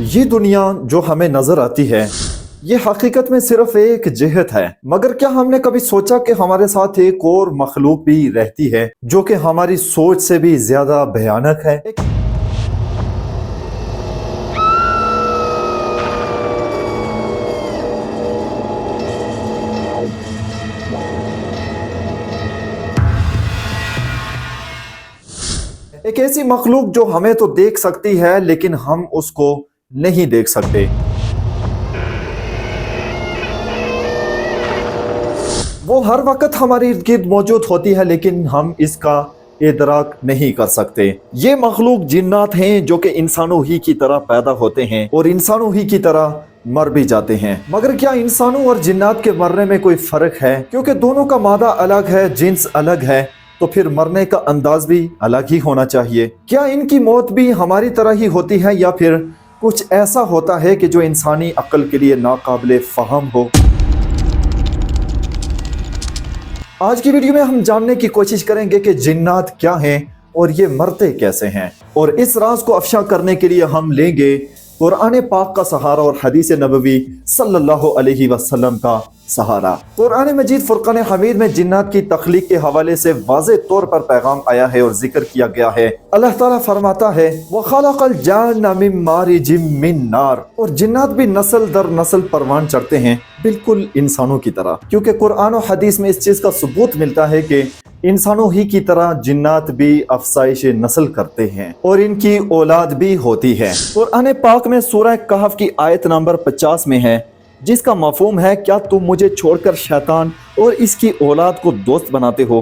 یہ دنیا جو ہمیں نظر آتی ہے یہ حقیقت میں صرف ایک جہت ہے، مگر کیا ہم نے کبھی سوچا کہ ہمارے ساتھ ایک اور مخلوق بھی رہتی ہے جو کہ ہماری سوچ سے بھی زیادہ بھیانک ہے؟ ایک ایسی مخلوق جو ہمیں تو دیکھ سکتی ہے لیکن ہم اس کو نہیں دیکھ سکتے۔ وہ ہر وقت ہمارے ارد گرد موجود ہوتی ہے لیکن ہم اس کا ادراک نہیں کر سکتے۔ یہ مخلوق جنات ہیں جو کہ انسانوں ہی کی طرح پیدا ہوتے ہیں اور انسانوں ہی کی طرح مر بھی جاتے ہیں۔ مگر کیا انسانوں اور جنات کے مرنے میں کوئی فرق ہے؟ کیونکہ دونوں کا مادہ الگ ہے، جنس الگ ہے، تو پھر مرنے کا انداز بھی الگ ہی ہونا چاہیے۔ کیا ان کی موت بھی ہماری طرح ہی ہوتی ہے یا پھر کچھ ایسا ہوتا ہے کہ جو انسانی عقل کے لیے ناقابل فہم ہو؟ آج کی ویڈیو میں ہم جاننے کی کوشش کریں گے کہ جنات کیا ہیں اور یہ مرتے کیسے ہیں، اور اس راز کو افشا کرنے کے لیے ہم لیں گے قرآن پاک کا سہارا اور حدیث نبوی صلی اللہ علیہ وسلم کا سہارا۔ قرآن مجید فرقان حمید میں جنات کی تخلیق کے حوالے سے واضح طور پر پیغام آیا ہے اور ذکر کیا گیا ہے۔ اللہ تعالیٰ فرماتا ہے وَخَلَقَ الْجَانَّ مِن مَارِجٍ مِّن نَارٍ، اور جنات بھی نسل در نسل پروان چڑھتے ہیں بالکل انسانوں کی طرح، کیونکہ قرآن و حدیث میں اس چیز کا ثبوت ملتا ہے کہ انسانوں ہی کی طرح جنات بھی افزائش نسل کرتے ہیں اور ان کی اولاد بھی ہوتی ہے۔ قرآن پاک میں سورہ کہف کی آیت نمبر 50 میں ہے، جس کا مفہوم ہے کیا تم مجھے چھوڑ کر شیطان اور اس کی اولاد کو دوست بناتے ہو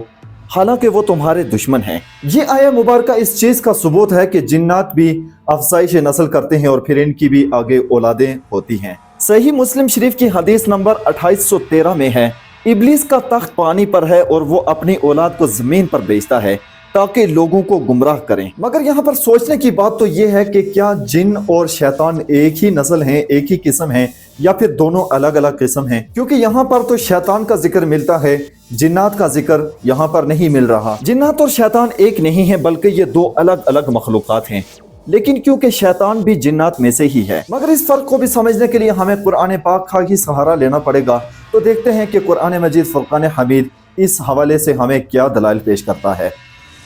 حالانکہ وہ تمہارے دشمن ہیں۔ یہ آیہ مبارکہ اس چیز کا ثبوت ہے کہ جنات بھی افزائش نسل کرتے ہیں اور پھر ان کی بھی آگے اولادیں ہوتی ہیں۔ صحیح مسلم شریف کی حدیث نمبر 2813 میں ہے ابلیس کا تخت پانی پر ہے اور وہ اپنی اولاد کو زمین پر بیچتا ہے تاکہ لوگوں کو گمراہ کریں۔ مگر یہاں پر سوچنے کی بات تو یہ ہے کہ کیا جن اور شیطان ایک ہی نسل ہیں، ایک ہی قسم ہیں، یا پھر دونوں الگ الگ قسم ہیں؟ کیونکہ یہاں پر تو شیطان کا ذکر ملتا ہے، جنات کا ذکر یہاں پر نہیں مل رہا۔ جنات اور شیطان ایک نہیں ہیں بلکہ یہ دو الگ الگ مخلوقات ہیں، لیکن کیونکہ شیطان بھی جنات میں سے ہی ہے۔ مگر اس فرق کو بھی سمجھنے کے لیے ہمیں قرآن پاک کا ہی سہارا لینا پڑے گا، تو دیکھتے ہیں کہ قرآن مجید فرقان حمید اس حوالے سے ہمیں کیا دلائل پیش کرتا ہے۔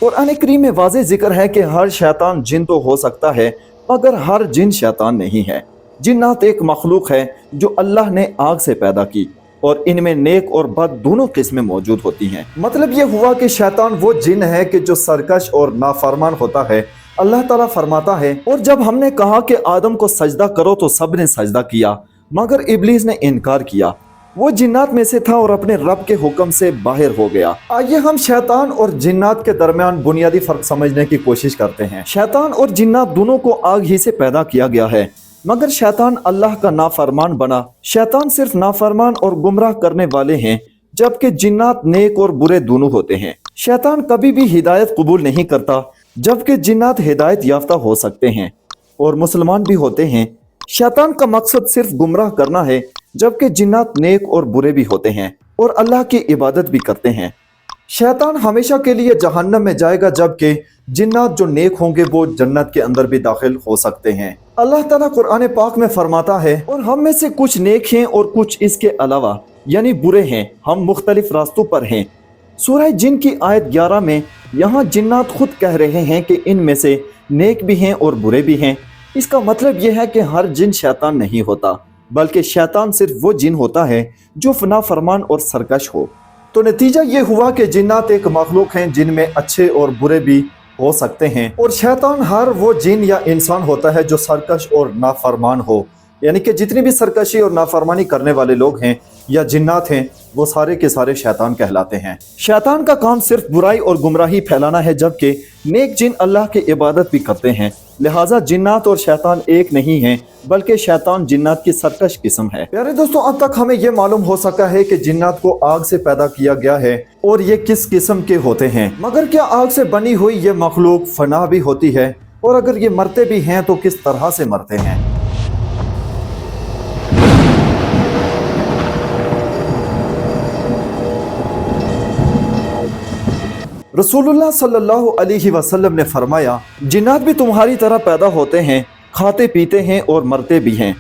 قرآن کریم میں واضح ذکر ہے کہ ہر شیطان جن تو ہو سکتا ہے مگر ہر جن شیطان نہیں ہے۔ جنات ایک مخلوق ہے جو اللہ نے آگ سے پیدا کی اور ان میں نیک اور بد دونوں قسمیں موجود ہوتی ہیں۔ مطلب یہ ہوا کہ شیطان وہ جن ہے کہ جو سرکش اور نافرمان ہوتا ہے۔ اللہ تعالیٰ فرماتا ہے اور جب ہم نے کہا کہ آدم کو سجدہ کرو تو سب نے سجدہ کیا مگر ابلیس نے انکار کیا، وہ جنات میں سے تھا اور اپنے رب کے حکم سے باہر ہو گیا۔ آئیے ہم شیطان اور جنات کے درمیان بنیادی فرق سمجھنے کی کوشش کرتے ہیں۔ شیطان اور جنات دونوں کو آگ ہی سے پیدا کیا گیا ہے، مگر شیطان اللہ کا نافرمان بنا۔ شیطان صرف نافرمان اور گمراہ کرنے والے ہیں، جبکہ جنات نیک اور برے دونوں ہوتے ہیں۔ شیطان کبھی بھی ہدایت قبول نہیں کرتا، جبکہ جنات ہدایت یافتہ ہو سکتے ہیں اور مسلمان بھی ہوتے ہیں۔ شیطان کا مقصد صرف گمراہ کرنا ہے، جبکہ جنات نیک اور برے بھی ہوتے ہیں اور اللہ کی عبادت بھی کرتے ہیں۔ شیطان ہمیشہ کے لیے جہنم میں جائے گا، جبکہ جنات جو نیک ہوں گے وہ جنت کے اندر بھی داخل ہو سکتے ہیں۔ اللہ تعالیٰ قرآن پاک میں فرماتا ہے اور ہم میں سے کچھ نیک ہیں اور کچھ اس کے علاوہ یعنی برے ہیں، ہم مختلف راستوں پر ہیں۔ سورہ جن کی آیت 11 میں یہاں جنات خود کہہ رہے ہیں کہ ان میں سے نیک بھی ہیں اور برے بھی ہیں۔ اس کا مطلب یہ ہے کہ ہر جن شیطان نہیں ہوتا، بلکہ شیطان صرف وہ جن ہوتا ہے جو نافرمان اور سرکش ہو۔ تو نتیجہ یہ ہوا کہ جنات ایک مخلوق ہیں جن میں اچھے اور برے بھی ہو سکتے ہیں، اور شیطان ہر وہ جن یا انسان ہوتا ہے جو سرکش اور نافرمان ہو، یعنی کہ جتنی بھی سرکشی اور نافرمانی کرنے والے لوگ ہیں یا جنات ہیں وہ سارے کے سارے شیطان کہلاتے ہیں۔ شیطان کا کام صرف برائی اور گمراہی پھیلانا ہے، جبکہ نیک جن اللہ کی عبادت بھی کرتے ہیں۔ لہٰذا جنات اور شیطان ایک نہیں ہیں، بلکہ شیطان جنات کی سرکش قسم ہے۔ پیارے دوستوں، اب تک ہمیں یہ معلوم ہو سکا ہے کہ جنات کو آگ سے پیدا کیا گیا ہے اور یہ کس قسم کے ہوتے ہیں۔ مگر کیا آگ سے بنی ہوئی یہ مخلوق فنا بھی ہوتی ہے؟ اور اگر یہ مرتے بھی ہیں تو کس طرح سے مرتے ہیں؟ رسول اللہ صلی اللہ علیہ وسلم نے فرمایا جنات بھی تمہاری طرح پیدا ہوتے ہیں، खाते पीते हैं और मरते भी हैं।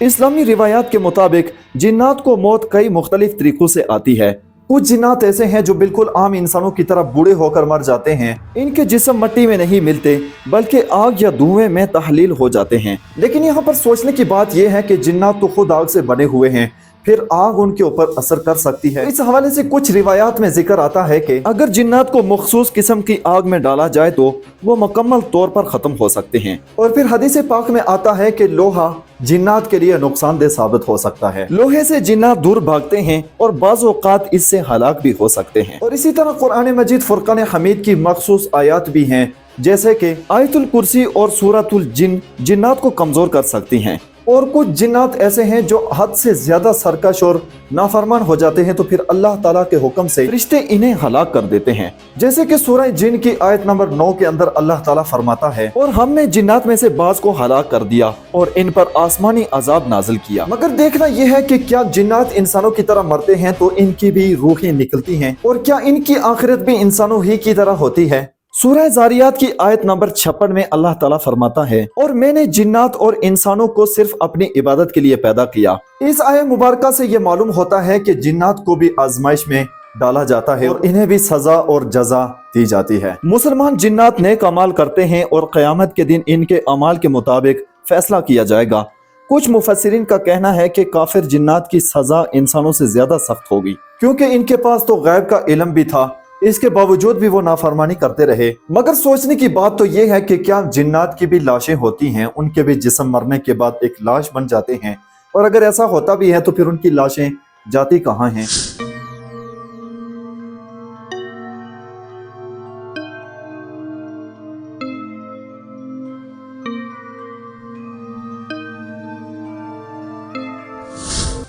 इस्लामी रिवायात के मुताबिक जिन्नात को मौत कई मुख्तलिफ तरीकों से आती है। कुछ जिन्नात ऐसे हैं जो बिल्कुल आम इंसानों की तरह बूढ़े होकर मर जाते हैं। इनके जिस्म मिट्टी में नहीं मिलते बल्कि आग या धुएं में तहलील हो जाते हैं। लेकिन यहाँ पर सोचने की बात यह है कि जिन्नात तो खुद आग से बने हुए हैं, फिर आग उनके ऊपर असर कर सकती है। इस हवाले से कुछ रिवायात में जिक्र आता है कि अगर जिन्नात को मखसूस किस्म की आग में डाला जाए तो वो मुकम्मल तौर पर खत्म हो सकते हैं। और फिर हदीस पाक में आता है कि लोहा जिन्नात के लिए नुकसानदेह साबित हो सकता है। लोहे से जिन्नात दूर भागते हैं और बाज़ औक़ात इससे हलाक भी हो सकते हैं। और इसी तरह कुरान मजीद फुरकान हमीद की मखसूस आयात भी हैं, जैसे कि आयतुल कुर्सी और सूरतुल जिन जिन्नात को कमजोर कर सकती हैं। और कुछ जिन्नात ऐसे हैं जो हद से ज्यादा सरकश और नाफरमान हो जाते हैं, तो फिर अल्लाह ताला के हुक्म से फरिश्ते इन्हें हलाक कर देते हैं। जैसे कि सूरह जिन की आयत नंबर 9 के अंदर अल्लाह ताला फरमाता है, और हमने जिन्नात में से बाज को हलाक कर दिया और इन पर आसमानी अजाब नाजिल किया। मगर देखना यह है कि क्या जिन्नात इंसानों की तरह मरते हैं तो इनकी भी रूहें निकलती हैं, और क्या इनकी आखिरत भी इंसानों ही की तरह होती है। सूरह ज़ारियात की आयत नंबर 56 में अल्लाह ताला फरमाता है, और मैंने जिन्नात और इंसानों को सिर्फ अपनी इबादत के लिए पैदा किया। इस आयत मुबारका से ये मालूम होता है कि जिन्नात को भी आजमाइश में डाला जाता है और इन्हें भी सजा और जजा दी जाती है। मुसलमान जिन्नात नेक अमाल करते हैं और क़यामत के दिन इनके अमाल के मुताबिक फैसला किया जाएगा। कुछ मुफस्सिरीन का कहना है कि काफिर जिन्नात की सजा इंसानों से ज्यादा सख्त होगी, क्योंकि इनके पास तो गैब का इल्म भी था, इसके बावजूद भी वो नाफरमानी करते रहे। मगर सोचने की बात तो ये है कि क्या जिन्नात की भी लाशें होती हैं, उनके भी जिस्म मरने के बाद एक लाश बन जाते हैं, और अगर ऐसा होता भी है तो फिर उनकी लाशें जाती कहाँ हैं।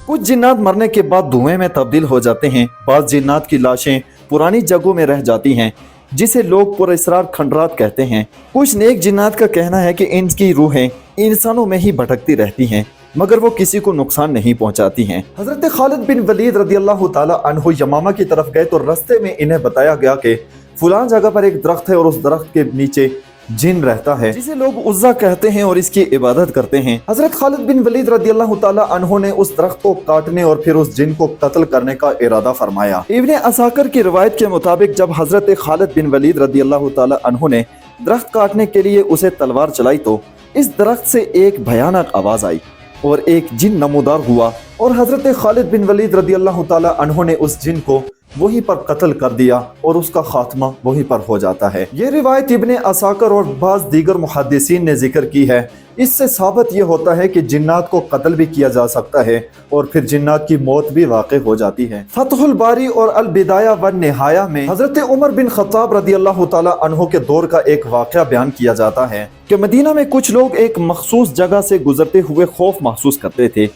कुछ जिन्नात मरने के बाद धुएं में तब्दील हो जाते हैं। बाज़ जिन्नात की लाशें पुरानी जगहों में रह जाती हैं, जिसे लोग पुरअसरार खंडरात कहते हैं। कुछ नेक जिन्नात का कहना है कि इनकी रूहें इंसानों में ही भटकती रहती हैं, मगर वो किसी को नुकसान नहीं पहुंचाती हैं। हजरत खालिद बिन वलीद रदियल्लाहु ताला अन्हु यमामा की तरफ गए तो रास्ते में इन्हें बताया गया कि फलां जगह पर एक दरख्त है और उस दरख्त के नीचे जिन रहता है, जिसे लोग उज़्ज़ा कहते हैं और इसकी इबादत करते हैं। हजरत खालिद बिन वलीद रदियल्लाहु ताला अन्हु ने उस दरख्त को काटने और फिर उस जिन को कत्ल करने का इरादा फरमाया। इब्ने असाकिर की रिवायत के मुताबिक जब हजरत खालिद बिन वलीद रदियल्लाहु ताला अन्हु ने दरख्त काटने के लिए उसे तलवार चलाई तो इस दरख्त से एक भयानक आवाज आई और एक जिन नमूदार हुआ, और हजरत खालिद बिन वलीद रदियल्लाहु ताला अन्हु ने उस जिन को वहीं पर कत्ल कर दिया और उसका खात्मा वहीं पर हो जाता है। ये रिवायत इब्ने असाकिर और बाज़ दीगर मुहद्दिसीन ने जिक्र की है। इससे साबित ये होता है कि जिन्नात को कत्ल भी किया जा सकता है और फिर जिन्नात की मौत भी वाक़ई हो जाती है। फतहुल बारी और अल बिदाया व निहाया में हजरत उमर बिन खत्ताब रदियल्लाहु ताला अन्हु के दौर का एक वाक़या बयान किया जाता है कि मदीना में कुछ लोग एक मखसूस जगह से गुजरते हुए खौफ महसूस करते थे।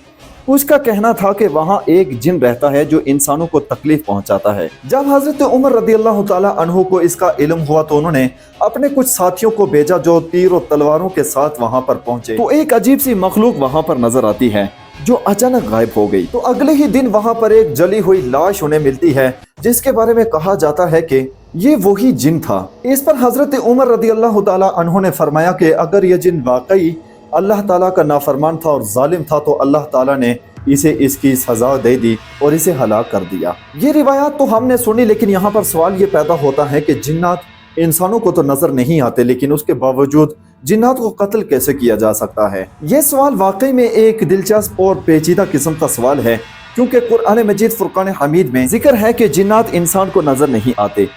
उसका कहना था कि वहाँ एक जिन रहता है जो इंसानों को तकलीफ पहुँचाता है। जब हजरत उमर रदियल्लाहु ताला अन्हु को इसका इल्म हुआ तो उन्होंने अपने कुछ साथियों को भेजा जो तीर और तलवारों के साथ वहाँ पर पहुँचे तो एक अजीब सी मखलूक वहाँ पर नजर आती है जो अचानक गायब हो गई। तो अगले ही दिन वहाँ पर एक जली हुई लाश उन्हें मिलती है, जिसके बारे में कहा जाता है कि ये वही जिन था। इस पर हजरत उमर रदियल्लाहु ताला अन्हु ने फरमाया कि अगर ये जिन वाकई अल्लाह ताला का नाफरमान था और जालिम था तो अल्लाह ताला ने इसे इसकी सजा दे दी और इसे हलाक कर दिया। ये रिवायात तो हमने सुनी, लेकिन यहाँ पर सवाल ये पैदा होता है कि जिन्नात इंसानों को तो नजर नहीं आते, लेकिन उसके बावजूद जिन्नात को कत्ल कैसे किया जा सकता है। ये सवाल वाकई में एक दिलचस्प और पेचीदा किस्म का सवाल है, क्योंकि कुरान मजीद फुरकान हमीद में जिक्र है कि जिन्नात इंसान को नजर नहीं आते।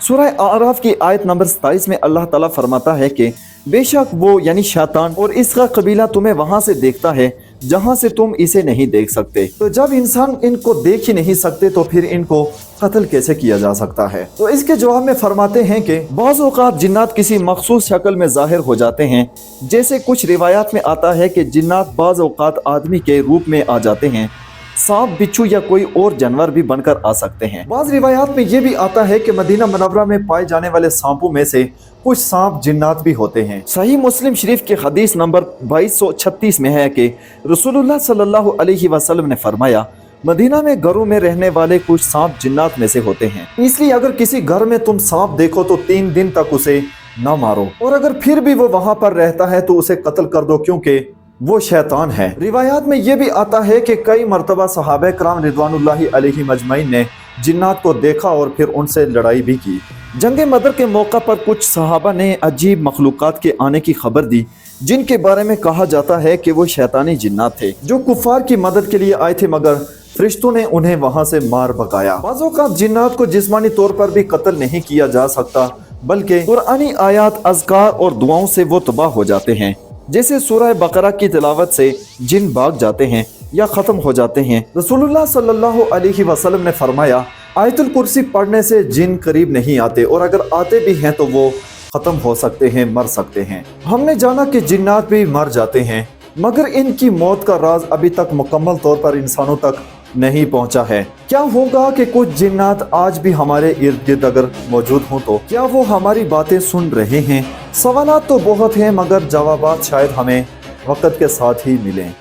सूरह आराफ की आयत नंबर 27 में अल्लाह ताला फरमाता है कि बेशक वो यानी शैतान और इसका कबीला तुम्हें वहां से देखता है जहां से तुम इसे नहीं देख सकते। तो जब इंसान इनको देख ही नहीं सकते तो फिर इनको कत्ल कैसे किया जा सकता है। तो इसके जवाब में फरमाते हैं कि बाज़ औक़ात जिन्नात किसी मखसूस शक्ल में जाहिर हो जाते हैं। जैसे कुछ रिवायात में आता है कि जिन्नात बाज़ औक़ात आदमी के रूप में आ जाते हैं, सांप, बिच्छू या कोई और जानवर भी बनकर आ सकते हैं। बाज़ रिवायात में यह भी आता है कि मदीना मुनव्वरा में पाए जाने वाले सांपों में से कुछ सांप जिन्नात भी होते हैं। सही मुस्लिम शरीफ के हदीस नंबर 2236 में है कि रसूलुल्लाह सल्लल्लाहु अलैहि वसल्लम ने फरमाया, मदीना में घरों में रहने वाले कुछ सांप जिन्नात में से होते हैं। इसलिए अगर किसी घर में तुम सांप देखो तो 3 दिन तक उसे ना मारो, और अगर फिर भी वो वहां पर रहता है तो उसे कत्ल कर दो क्योंकि वो शैतान है। रिवायात में ये भी आता है कि कई मरतबा सहाबा कराम रिदवानुल्लाहि अलैहिम अजमईन ने जिन्नात को देखा और फिर उनसे लड़ाई भी की। जंग बदर के मौका पर कुछ सहाबा ने अजीब मखलूकात के आने की खबर दी, जिनके बारे में कहा जाता है कि वो शैतानी जिन्नात थे जो कुफार की मदद के लिए आए थे, मगर फरिश्तों ने उन्हें वहां से मार भगाया। बाज़ औक़ात जिन्नात को जिस्मानी तौर पर भी कत्ल नहीं किया जा सकता, बल्कि कुरानी आयात, अज़कार और दुआओं से वो तबाह हो जाते हैं। जैसे सूरह बकरा की तिलावत से जिन भाग जाते हैं या ख़त्म हो जाते हैं। रसूलुल्लाह सल्लल्लाहु अलैहि वसल्लम ने फरमाया, आयतुल कुर्सी पढ़ने से जिन करीब नहीं आते, और अगर आते भी हैं तो वो ख़त्म हो सकते हैं, मर सकते हैं। हमने जाना कि जिन्नात भी मर जाते हैं, मगर इनकी मौत का राज अभी तक मुकम्मल तौर पर इंसानों तक नहीं पहुंचा है। क्या होगा कि कुछ जिन्नात आज भी हमारे इर्द गिर्द अगर मौजूद हों तो क्या वो हमारी बातें सुन रहे हैं? सवालात तो बहुत हैं, मगर जवाबात शायद हमें वक्त के साथ ही मिलें।